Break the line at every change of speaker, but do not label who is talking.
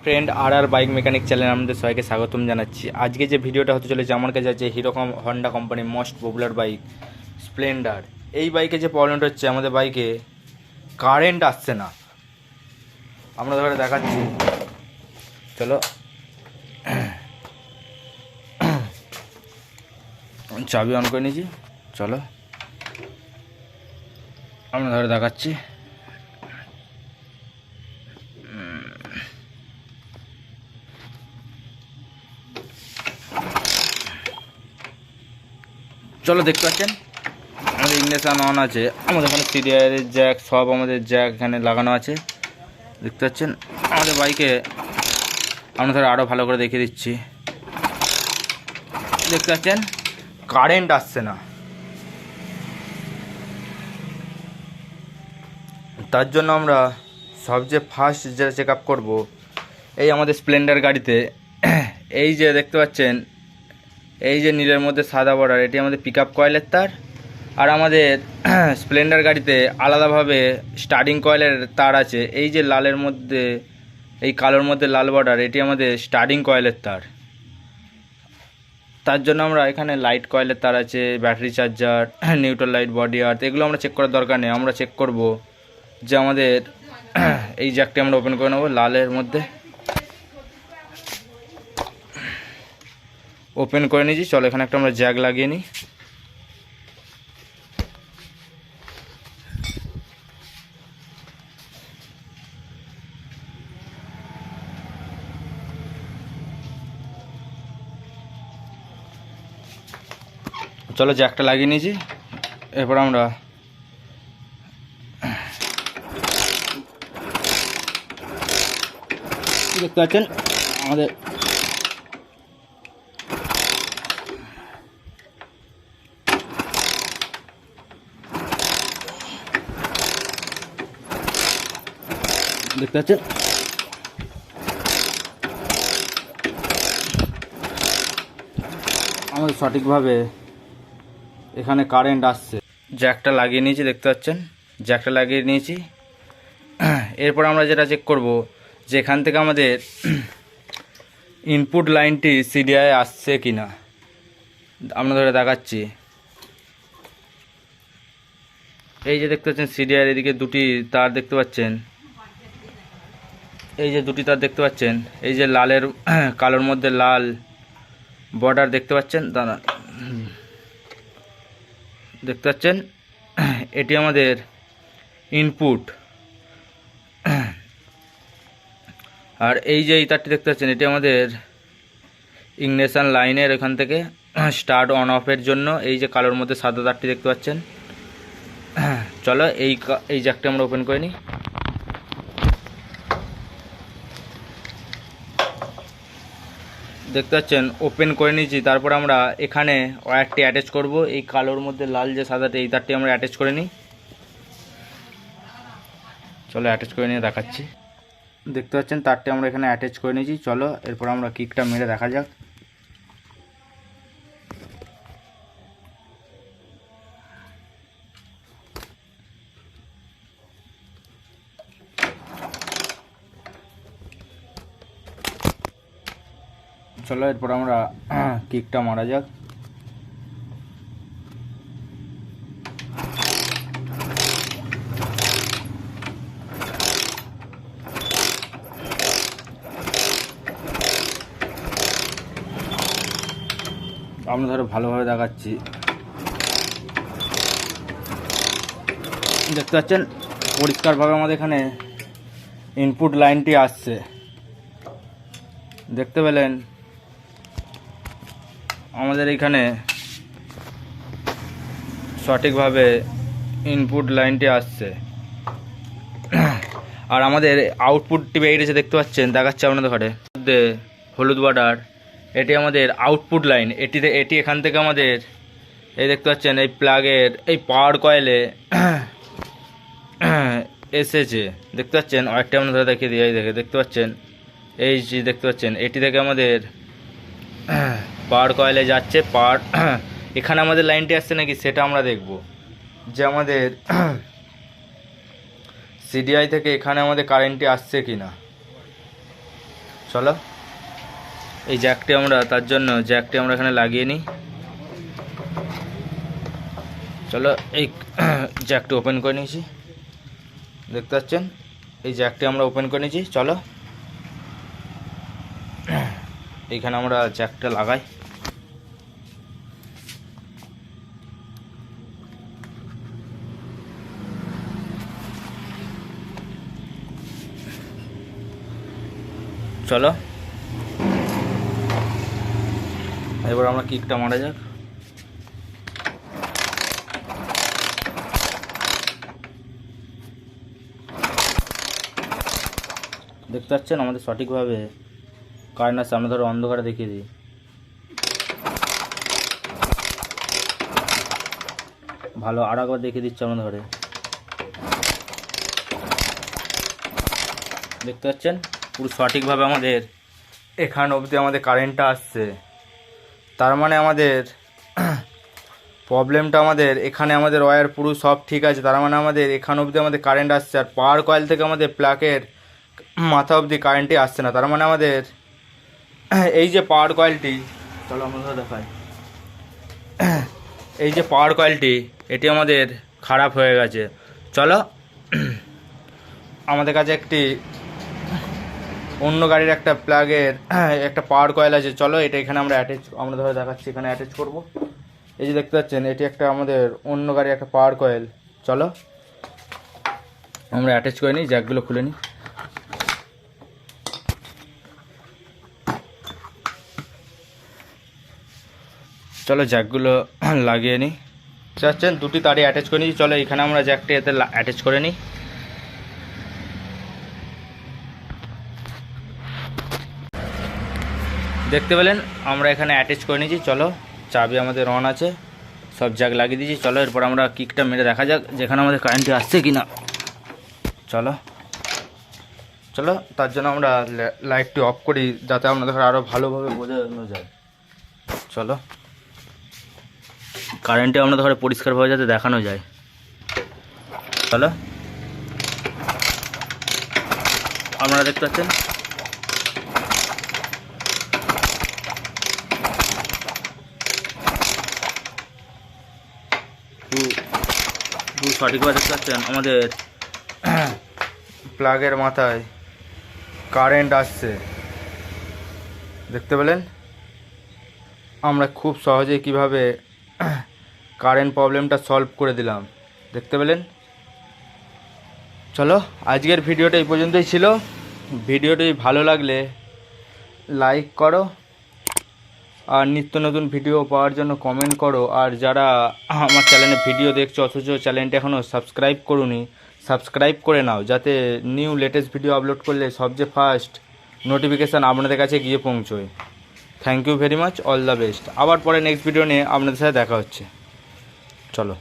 Friend আর bike mechanic channel আমাদের সবাইকে স্বাগতম জানাচ্ছি। আজকে যে ভিডিওটা হতে চলেছে আমার কাছে আছে হিরো হন্ডা কোম্পানির মোস্ট পপুলার বাইক স্প্লেন্ডার। এই বাইকে যে প্রবলেমটা হচ্ছে, আমাদের বাইকে কারেন্ট আসছে না। আমরা ধরে দেখাচ্ছি, চলো। চাবি অন করে নিয়েছি, চলো আমরা ধরে দেখাচ্ছি। চলো, দেখতে পাচ্ছেন আমাদের ইগনিশন অন আছে, আমাদের এখানে সিডিআর জ্যাক সব আমাদের জ্যাক এখানে লাগানো আছে। দেখতে পাচ্ছেন আমাদের বাইকে, আমরা ধরে আরও ভালো করে দেখিয়ে দিচ্ছি। দেখতে পাচ্ছেন কারেন্ট আসছে না, তার জন্য আমরা সবচেয়ে ফার্স্ট যেটা চেক আপ করবো, এই আমাদের স্প্লেন্ডার গাড়িতে এই যে দেখতে পাচ্ছেন, এই যে নীলের মধ্যে সাদা বর্ডার, এটি আমাদের পিক আপ কয়েলের তার। আর আমাদের স্প্লেন্ডার গাড়িতে আলাদাভাবে স্টার্টিং কয়েলের তার আছে। এই যে লালের মধ্যে, এই কালোর মধ্যে লাল বর্ডার, এটি আমাদের স্টার্টিং কয়েলের তার। তার জন্য আমরা এখানে লাইট কয়েলের তার আছে, battery charger, neutral light, body earth, এগুলো আমরা চেক করার দরকার নেই। আমরা চেক করব যে আমাদের এই জ্যাকটি আমরা ওপেন করে নেব। লালের মধ্যে ওপেন করে নিয়েছি, চলো এখানে একটা আমরা জ্যাক লাগিয়ে নিই। চলো জ্যাকটা লাগিয়ে নিয়েছি, এরপর আমরা দেখতে পাচ্ছেন আমাদের দেখতে পাচ্ছেন আমাদের সঠিকভাবে এখানে কারেন্ট আসছে। জ্যাকটা লাগিয়ে নিয়েছি, দেখতে পাচ্ছেন জ্যাকটা লাগিয়ে নিয়েছি। এরপর আমরা যেটা চেক করব যে এখান থেকে আমাদের ইনপুট লাইনটি সিডিআই আসছে কি না। আমরা ধরে দেখাচ্ছি, এই যে দেখতে পাচ্ছেন সিডিআই এদিকে দুটি তার দেখতে পাচ্ছেন, এই যে দুটি তার দেখতে পাচ্ছেন, এই যে লালের কালোর মধ্যে লাল বর্ডার দেখতে পাচ্ছেন, দাদা দেখতে পাচ্ছেন এটি আমাদের ইনপুট। আর এই যে এই তারটি দেখতে পাচ্ছেন, এটি আমাদের ইগনিশন লাইনের এখান থেকে স্টার্ট অন অফের জন্য। এই যে কালোর মধ্যে সাদা তারটি দেখতে পাচ্ছেন। চলো এই জ্যাকটা আমরা ওপেন করে নিই। দেখতে পাচ্ছেন ওপেন করে নিয়েছি। তারপর আমরা এখানে ওয়্যারটি অ্যাটাচ করব। এই কালোর মধ্যে লাল যে সাদাটি, এই তারটি আমরা অ্যাটাচ করে নিই। চলো অ্যাটাচ করে নিয়ে দেখাচ্ছি। দেখতে পাচ্ছেন তারটি আমরা এখানে অ্যাটাচ করে নিয়েছি। চলো এরপর আমরা কিকটা মেরে দেখা যাক। চলো এরপর আমরা কিকটা মারা যাক। আমরা ধরো ভালোভাবে দেখাচ্ছি, দেখতে পাচ্ছেন পরিষ্কারভাবে আমাদের এখানে ইনপুট লাইনটি আসছে। দেখতে পেলেন আমাদের এখানে সঠিকভাবে ইনপুট লাইনটি আসছে। আর আমাদের আউটপুটটি বেরিয়ে গেছে, দেখতে পাচ্ছেন, দেখাচ্ছে আপনাদের ঘরে মধ্যে হলুদ বর্ডার, এটি আমাদের আউটপুট লাইন। এটি এখান থেকে আমাদের এই দেখতে পাচ্ছেন এই প্লাগের এই পাওয়ার কয়েলে এসেছে। দেখতে পাচ্ছেন আরেকটা আমরা ধরে দেখিয়ে দিই, এই দেখতে পাচ্ছেন এই যে দেখতে পাচ্ছেন এটি থেকে আমাদের পাওয়ার কয়েলে যাচ্ছে। এখানে আমাদের লাইনটি আসছে নাকি সেটা আমরা দেখব, যে আমাদের সিডিআই থেকে এখানে আমাদের কারেন্টটি আসছে কি না। চলো এই জ্যাকটি আমরা এখানে লাগিয়ে নিই। চলো এই জ্যাকটি ওপেন করে নিয়েছি, দেখতে পাচ্ছেন এই জ্যাকটি আমরা ওপেন করে নিয়েছি। চলো এইখানে আমরা জ্যাকটা লাগাই। চলো এবার আমরা কিকটা মারা যাক। দেখতে পাচ্ছেন আমাদের সঠিকভাবে কারেন্ট আসছে। আমরা ধরো অন্ধকারে দেখিয়ে দিই। ভালো আর একবার দেখিয়ে দিচ্ছি আমরা ধরে, দেখতে পাচ্ছেন পুরো সঠিকভাবে আমাদের এখান অবধি আমাদের কারেন্টটা আসছে। তার মানে আমাদের প্রবলেমটা আমাদের এখানে, আমাদের ওয়্যার পুরো সব ঠিক আছে। তার মানে আমাদের এখান অবধি আমাদের কারেন্ট আসছে, আর পাওয়ার কয়েল থেকে আমাদের প্লাগের মাথা অবধি কারেন্টই আসছে না। তার মানে আমাদের এই যে পাওয়ার কয়েলটি, চলো আমরা দেখাই, এই যে পাওয়ার কয়েলটি এটি আমাদের খারাপ হয়ে গেছে। চলো আমাদের কাছে একটি অন্য গাড়ির একটা প্লাগের একটা পাওয়ার কয়েল আছে। চলো এটা এখানে আমরা আমরা ধরে দেখাচ্ছি, এখানে অ্যাটাচ করব। এই যে দেখতে পাচ্ছেন এটি একটা আমাদের অন্য গাড়ির একটা পাওয়ার কয়েল। চলো আমরা অ্যাটাচ করে নিই, জ্যাকগুলো খুলে নিই। চলো জ্যাকগুলো লাগিয়ে নিই। চাচ্ছেন দুটি তারই অ্যাটাচ করে নিই। চলো এখানে আমরা জ্যাকটি এতে অ্যাটাচ করে নিই। দেখতে পেলেন আমরা এখানে অ্যাটাচ করে নিয়েছি। চলো চাবি আমাদের অন আছে, সব জ্যাক লাগিয়ে দিয়েছি। চলো এরপর আমরা কিকটা মেরে দেখা যাক যেখানে আমাদের কারেন্টটি আসছে কি না। চলো চলো তার জন্য আমরা লাইটটি অফ করি, যাতে আপনাদের আরও ভালোভাবে বোঝানো যায়। চলো কারেন্টে আমরা ধরে পরিষ্কারভাবে যাতে দেখানো যায়। চলো আপনারা দেখতে পাচ্ছেন সঠিকভাবে দেখতে পাচ্ছেন আমাদের প্লাগের মাথায় কারেন্ট আসছে। দেখতে পেলেন আমরা খুব সহজেই কিভাবে কারেন্ট প্রবলেমটা সলভ করে দিলাম, দেখতে পেলেন। চলো আজকের ভিডিওটা এই পর্যন্তই ছিল। ভিডিওটি ভালো লাগলে লাইক করো, আর নিত্য নতুন ভিডিও পাওয়ার জন্য কমেন্ট করো। আর যারা আমার চ্যানেলে ভিডিও দেখছো অথচ চ্যানেলটা এখনও সাবস্ক্রাইব করোনি, সাবস্ক্রাইব করে নাও, যাতে নিউ লেটেস্ট ভিডিও আপলোড করলে সবচেয়ে ফার্স্ট নোটিফিকেশান আপনাদের কাছে গিয়ে পৌঁছয়। Thank you very much, all the best. আবার পরে নেক্সট ভিডিও নিয়ে আপনাদের সাথে দেখা হচ্ছে। চলো।